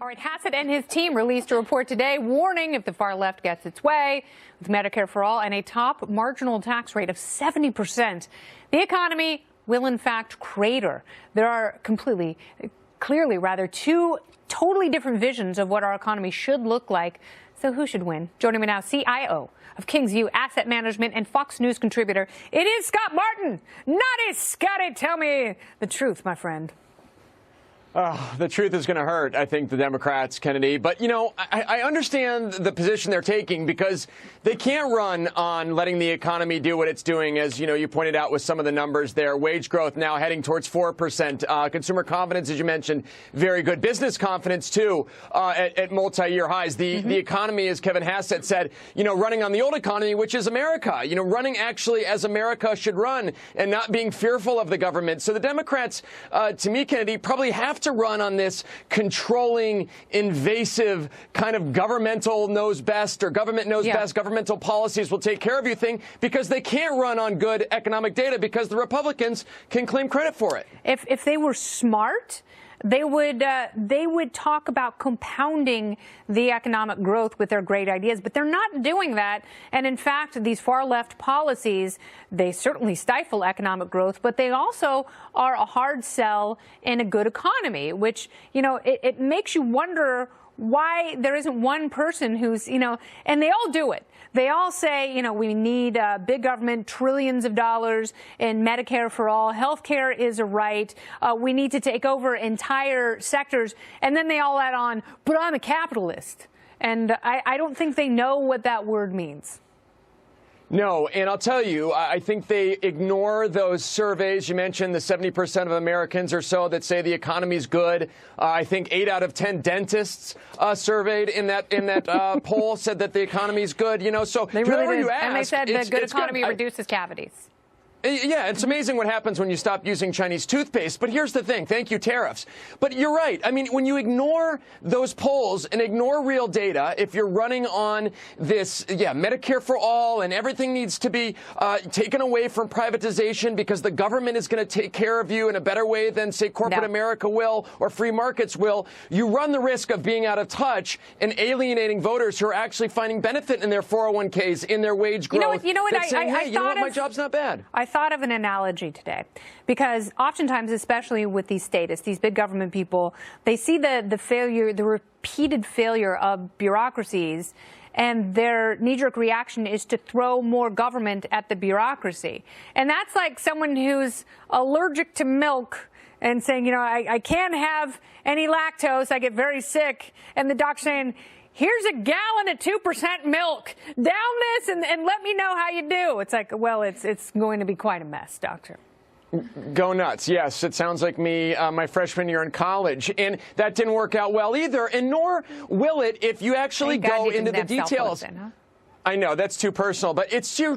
All right, Hassett and his team released a report today warning if the far left gets its way with Medicare for All and a top marginal tax rate of 70%, the economy will in fact crater. There are clearly two totally different visions of what our economy should look like. So who should win? Joining me now, CIO of Kingsview Asset Management and Fox News contributor, it is Scott Martin. Naughty Scotty, tell me the truth, my friend. The truth is going to hurt, I think, the Democrats, Kennedy. But, you know, I understand the position they're taking because they can't run on letting the economy do what it's doing, as, you know, you pointed out with some of the numbers there. Wage growth now heading towards 4%. Consumer confidence, as you mentioned, very good. Business confidence, too, at multi-year highs. The economy, as Kevin Hassett said, you know, running on the old economy, which is America. You know, running actually as America should run and not being fearful of the government. So the Democrats, to me, Kennedy, probably have to run on this controlling, invasive kind of governmental knows best or government knows best, governmental policies will take care of you thing, because they can't run on good economic data because the Republicans can claim credit for it. If they were smart, they would talk about compounding the economic growth with their great ideas, but they're not doing that. And in fact, these far left policies, they certainly stifle economic growth, but they also are a hard sell in a good economy, which, you know, it makes you wonder why there isn't one person who's, you know, and they all do it. They all say, you know, we need big government, trillions of dollars in Medicare for all. Healthcare is a right. We need to take over entire sectors. And then they all add on, but I'm a capitalist. And I don't think they know what that word means. No, and I'll tell you, I think they ignore those surveys. You mentioned the 70% of Americans or so that say the economy's good. I think 8 out of 10 dentists surveyed in that poll said that the economy's good. You know, so they really you ask, and they said the good economy reduces cavities. Yeah, it's amazing what happens when you stop using Chinese toothpaste. But here's the thing. Thank you, tariffs. But you're right. I mean, when you ignore those polls and ignore real data, if you're running on this, Medicare for all and everything needs to be taken away from privatization because the government is going to take care of you in a better way than, say, corporate America will or free markets will, you run the risk of being out of touch and alienating voters who are actually finding benefit in their 401ks, in their wage growth. You know what? My job's not bad. I thought of an analogy today, because oftentimes, especially with these statists, these big government people, they see the failure, the repeated failure of bureaucracies, and their knee-jerk reaction is to throw more government at the bureaucracy. And that's like someone who's allergic to milk and saying, you know, I can't have any lactose, I get very sick, and the doctor saying, here's a gallon of 2% milk. Down this and let me know how you do. It's like, well, it's going to be quite a mess, doctor. Go nuts. Yes, it sounds like me my freshman year in college. And that didn't work out well either, and nor will it if you actually go into the details. I know, that's too personal. But it's true,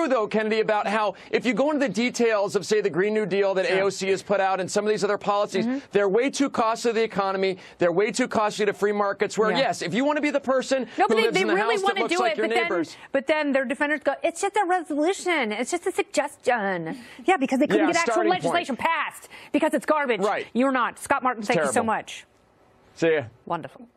though, Kennedy, about how if you go into the details of, say, the Green New Deal that AOC has put out and some of these other policies, they're way too costly to the economy. They're way too costly to free markets where, yes, if you want to be the person who lives in the house that looks like your neighbors. But then their defenders go, it's just a resolution. It's just a suggestion. Yeah, because they couldn't get actual legislation passed because it's garbage. Right. You're not. Scott Martin, thank you so much. See ya. Wonderful.